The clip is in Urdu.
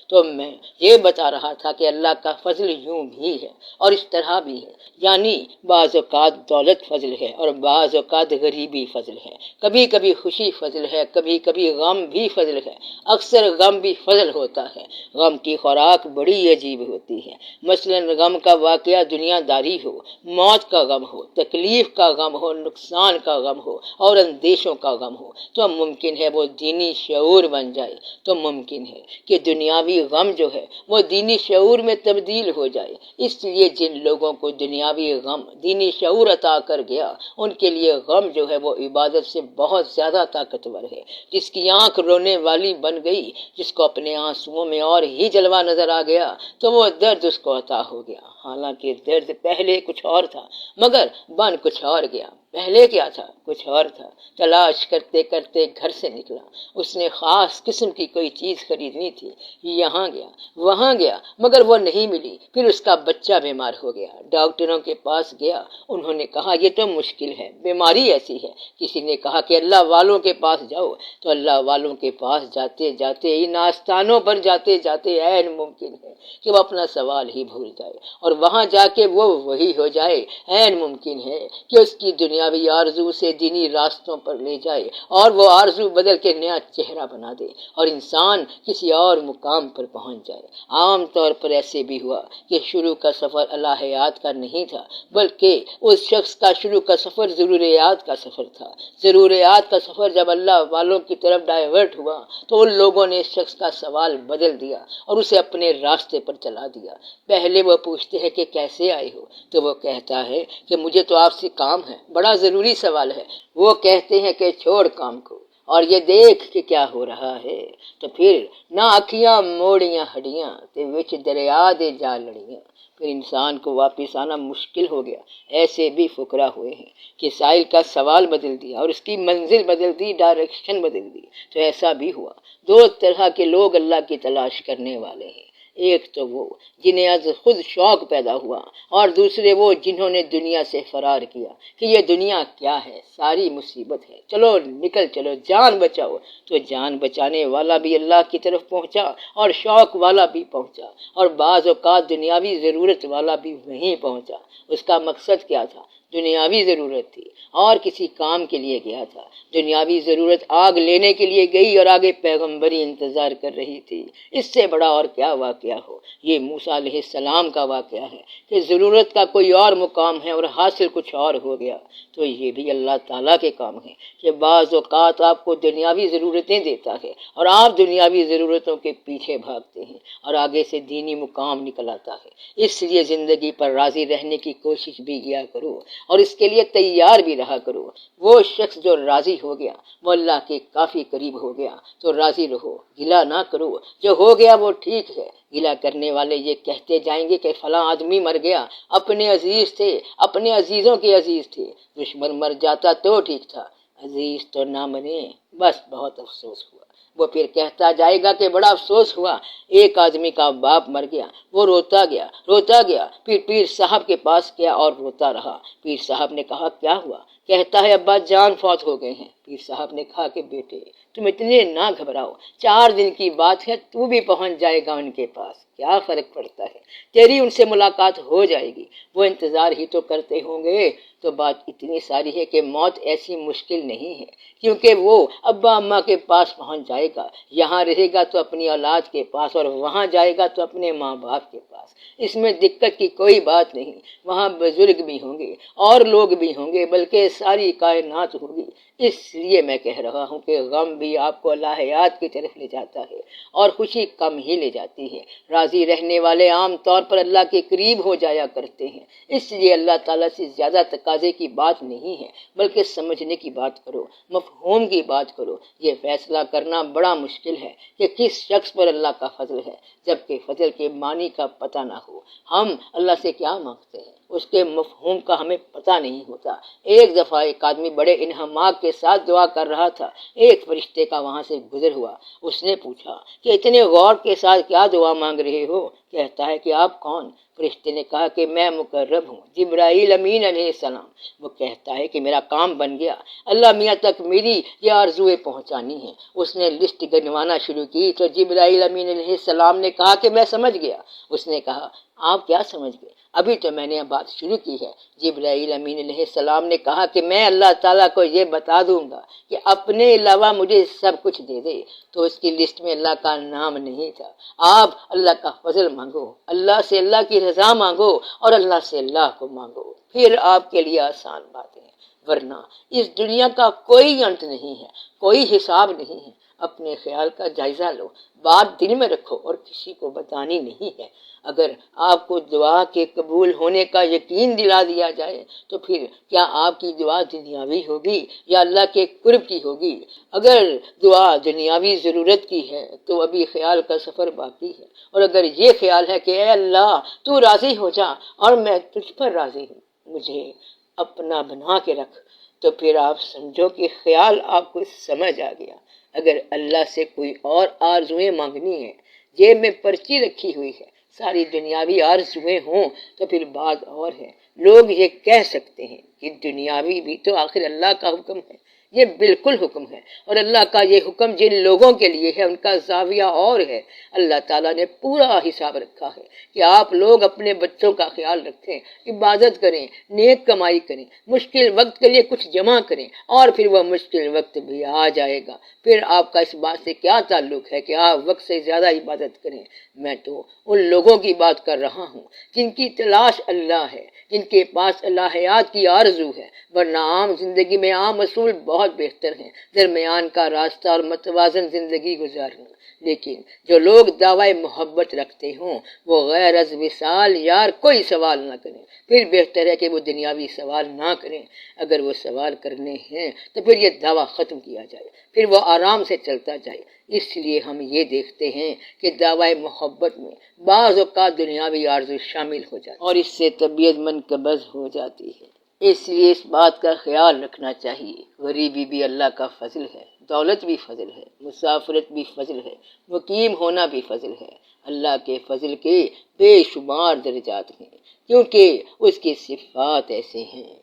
تو میں یہ بتا رہا تھا کہ اللہ کا فضل یوں بھی ہے اور اس طرح بھی ہے، یعنی بعض اوقات دولت فضل ہے اور بعض اوقات غریبی فضل ہے، کبھی کبھی خوشی فضل ہے، کبھی کبھی غم بھی فضل ہے، اکثر غم بھی فضل ہوتا ہے۔ غم کی خوراک بڑی عجیب ہوتی ہے، مثلا غم کا واقعہ دنیا داری ہو، موت کا غم ہو، تکلیف کا غم ہو، نقصان کا غم ہو اور اندیشوں کا غم ہو، تو ممکن ہے وہ دینی شعور بن جائے، تو ممکن ہے کہ دنیاوی غم جو ہے وہ دینی شعور میں تبدیل ہو جائے۔ اس لیے جن لوگوں کو دنیاوی غم دینی شعور عطا کر گیا، ان کے لیے غم جو ہے وہ عبادت سے بہت زیادہ طاقتور ہے۔ جس کی آنکھ رونے والی بن گئی، جس کو اپنے آنسوؤں میں اور ہی جلوہ نظر آ گیا، تو وہ درد اس کو عطا ہو گیا، حالانکہ درد پہلے کچھ اور تھا مگر بن کچھ اور گیا۔ پہلے کیا تھا؟ کچھ اور تھا۔ تلاش کرتے کرتے گھر سے نکلا، اس نے خاص قسم کی کوئی چیز خریدنی تھی، یہاں گیا وہاں گیا مگر وہ نہیں ملی۔ پھر اس کا بچہ بیمار ہو گیا، ڈاکٹروں کے پاس گیا، انہوں نے کہا یہ تو مشکل ہے، بیماری ایسی ہے۔ کسی نے کہا کہ اللہ والوں کے پاس جاؤ، تو اللہ والوں کے پاس جاتے جاتے ان آستانوں پر جاتے جاتے عین ممکن ہے کہ وہ اپنا سوال ہی بھول جائے، اور وہاں جا کے وہ وہی ہو جائے۔ عین ممکن ہے کہ اس کی دنیاوی آرزو سے دینی راستوں پر لے جائے اور وہ آرزو بدل کے نیا چہرہ بنا دے اور انسان کسی اور مقام پر پہنچ جائے۔ عام طور پر ایسے بھی ہوا کہ شروع کا سفر الہیات کا نہیں تھا، بلکہ اس شخص کا شروع کا سفر ضروریات کا سفر تھا۔ ضروریات کا سفر جب اللہ والوں کی طرف ڈائیورٹ ہوا تو ان لوگوں نے اس شخص کا سوال بدل دیا اور اسے اپنے راستے پر چلا دیا۔ پہلے وہ پوچھتے ہیں کہ کیسے آئے ہو، تو وہ کہتا ہے کہ مجھے تو آپ سے کام ہے، بڑا ضروری سوال ہے۔ وہ کہتے ہیں کہ چھوڑ کام کو اور یہ دیکھ کہ کیا ہو رہا ہے، تو پھر نہ اکھیاں موڑیاں ہڈیاں تے وچ دریا دے جا لڑیاں۔ پھر انسان کو واپس آنا مشکل ہو گیا۔ ایسے بھی فقراء ہوئے ہیں کہ سائل کا سوال بدل دیا اور اس کی منزل بدل دی، ڈائریکشن بدل دی۔ تو ایسا بھی ہوا۔ دو طرح کے لوگ اللہ کی تلاش کرنے والے ہیں، ایک تو وہ جنہیں از خود شوق پیدا ہوا، اور دوسرے وہ جنہوں نے دنیا سے فرار کیا کہ یہ دنیا کیا ہے، ساری مصیبت ہے، چلو نکل چلو، جان بچاؤ۔ تو جان بچانے والا بھی اللہ کی طرف پہنچا اور شوق والا بھی پہنچا، اور بعض اوقات دنیاوی ضرورت والا بھی وہیں پہنچا۔ اس کا مقصد کیا تھا؟ دنیاوی ضرورت تھی اور کسی کام کے لیے گیا تھا۔ دنیاوی ضرورت آگ لینے کے لیے گئی اور آگے پیغمبری انتظار کر رہی تھی۔ اس سے بڑا اور کیا واقعہ ہو۔ یہ موسیٰ علیہ السلام کا واقعہ ہے کہ ضرورت کا کوئی اور مقام ہے اور حاصل کچھ اور ہو گیا۔ تو یہ بھی اللہ تعالیٰ کے کام ہے کہ بعض اوقات آپ کو دنیاوی ضرورتیں دیتا ہے اور آپ دنیاوی ضرورتوں کے پیچھے بھاگتے ہیں اور آگے سے دینی مقام نکل آتا ہے۔ اس لیے زندگی پر راضی رہنے کی کوشش بھی کیا کرو اور اس کے لیے تیار بھی رہا کرو۔ وہ شخص جو راضی ہو گیا وہ اللہ کے کافی قریب ہو گیا، تو راضی رہو، گلہ نہ کرو۔ جو ہو گیا وہ ٹھیک ہے۔ گلہ کرنے والے یہ کہتے جائیں گے کہ فلاں آدمی مر گیا، اپنے عزیز تھے، اپنے عزیزوں کے عزیز تھے، دشمن مر جاتا تو ٹھیک تھا، عزیز تو نہ مرے، بس بہت افسوس ہوا۔ وہ پھر کہتا جائے گا کہ بڑا افسوس ہوا، ایک آدمی کا باپ مر گیا، وہ روتا گیا، پھر پیر صاحب کے پاس گیا اور روتا رہا۔ پیر صاحب نے کہا کیا ہوا؟ کہتا ہے ابا جان فوت ہو گئے ہیں۔ پیر صاحب نے کہا کہ بیٹے تم اتنے نہ گھبراؤ، 4 دن کی بات ہے، تو بھی پہنچ جائے گا ان کے پاس، کیا فرق پڑتا ہے، تیری ان سے ملاقات ہو جائے گی، وہ انتظار ہی تو کرتے ہوں گے۔ تو بات اتنی ساری ہے کہ موت ایسی مشکل نہیں ہے، کیونکہ وہ ابا اماں کے پاس پہنچ جائے گا، یہاں رہے گا تو اپنی اولاد کے پاس اور وہاں جائے گا تو اپنے ماں باپ کے پاس۔ اس میں دقت کی کوئی بات نہیں، وہاں بزرگ بھی ہوں گے اور لوگ بھی ہوں گے، بلکہ ساری کائنات ہوگی۔ اس لیے میں کہہ رہا ہوں کہ غم بھی آپ کو الہیات کی طرف لے جاتا ہے اور خوشی کم ہی لے جاتی ہے۔ راضی رہنے والے عام طور پر اللہ کے قریب ہو جایا کرتے ہیں۔ اس لیے اللہ تعالیٰ سے زیادہ تقاضے کی بات نہیں ہے، بلکہ سمجھنے کی بات کرو، مفہوم کی بات کرو۔ یہ فیصلہ کرنا بڑا مشکل ہے کہ کس شخص پر اللہ کا فضل ہے، جبکہ فضل کے معنی کا پتہ نہ ہو۔ ہم اللہ سے کیا مانگتے ہیں؟ اس کے مفہوم کا ہمیں پتہ نہیں ہوتا۔ ایک دفعہ ایک آدمی بڑے انہماک کے ساتھ دعا کر رہا تھا، ایک فرشتے کا وہاں سے گزر ہوا۔ اس نے پوچھا کہ اتنے غور کے ساتھ کیا دعا مانگ رہے ہو؟ کہتا ہے کہ آپ کون؟ فرشتے نے کہا کہ میں مقرب ہوں، جبرائیل امین علیہ السلام۔ وہ کہتا ہے کہ میرا کام بن گیا، اللہ میاں تک میری یہ آرزویں پہنچانی ہے۔ اس نے لسٹ گنوانا شروع کی تو جبرائیل امین علیہ السلام نے کہا کہ میں سمجھ گیا۔ اس نے کہا آپ کیا سمجھ گئے؟ ابھی تو میں نے بات شروع کی ہے۔ جبرائیل امین علیہ السلام نے کہا کہ میں اللہ تعالیٰ کو یہ بتا دوں گا کہ اپنے علاوہ مجھے سب کچھ دے دے، تو اس کی لسٹ میں اللہ کا نام نہیں تھا۔ آپ اللہ کا فضل مانگو، اللہ سے اللہ کی رضا مانگو اور اللہ سے اللہ کو مانگو، پھر آپ کے لیے آسان باتیں ہیں۔ ورنہ اس دنیا کا کوئی انت نہیں ہے، کوئی حساب نہیں ہے۔ اپنے خیال کا جائزہ لو، بات دل میں رکھو اور کسی کو بتانی نہیں ہے۔ اگر آپ کو دعا کے قبول ہونے کا یقین دلا دیا جائے تو پھر کیا آپ کی دعا دنیاوی ہوگی یا اللہ کے قرب کی ہوگی؟ اگر دعا دنیاوی ضرورت کی ہے تو ابھی خیال کا سفر باقی ہے، اور اگر یہ خیال ہے کہ اے اللہ تو راضی ہو جا اور میں تجھ پر راضی ہوں، مجھے اپنا بنا کے رکھ، تو پھر آپ سمجھو کہ خیال آپ کو سمجھ آ گیا۔ اگر اللہ سے کوئی اور آرزویں مانگنی ہے، جیب میں پرچی رکھی ہوئی ہے، ساری دنیاوی آرزویں ہوں تو پھر بات اور ہے۔ لوگ یہ کہہ سکتے ہیں کہ دنیاوی بھی تو آخر اللہ کا حکم ہے۔ یہ بالکل حکم ہے، اور اللہ کا یہ حکم جن لوگوں کے لیے ہے ان کا زاویہ اور ہے۔ اللہ تعالیٰ نے پورا حساب رکھا ہے کہ آپ لوگ اپنے بچوں کا خیال رکھیں، عبادت کریں، نیک کمائی کریں، مشکل وقت کے لیے کچھ جمع کریں، اور پھر وہ مشکل وقت بھی آ جائے گا۔ پھر آپ کا اس بات سے کیا تعلق ہے کہ آپ وقت سے زیادہ عبادت کریں؟ میں تو ان لوگوں کی بات کر رہا ہوں جن کی تلاش اللہ ہے، جن کے پاس اللہ حیات کی آرزو ہے، ورنہ عام زندگی میں عام اصول بہت بہتر ہیں، درمیان کا راستہ اور متوازن زندگی گزارنا۔ لیکن جو لوگ دعوی محبت رکھتے ہوں وہ غیر از وصال یار کوئی سوال نہ کریں، پھر بہتر ہے کہ وہ دنیاوی سوال نہ کریں۔ اگر وہ سوال کرنے ہیں تو پھر یہ دعویٰ ختم کیا جائے، پھر وہ آرام سے چلتا جائے۔ اس لیے ہم یہ دیکھتے ہیں کہ دعوی محبت میں بعض اوقات دنیاوی آرزو شامل ہو جاتی ہے اور اس سے طبیعت منقبض ہو جاتی ہے۔ اس لیے اس بات کا خیال رکھنا چاہیے، غریبی بھی اللہ کا فضل ہے، دولت بھی فضل ہے، مسافرت بھی فضل ہے، مقیم ہونا بھی فضل ہے۔ اللہ کے فضل کے بے شمار درجات ہیں کیونکہ اس کی صفات ایسے ہیں۔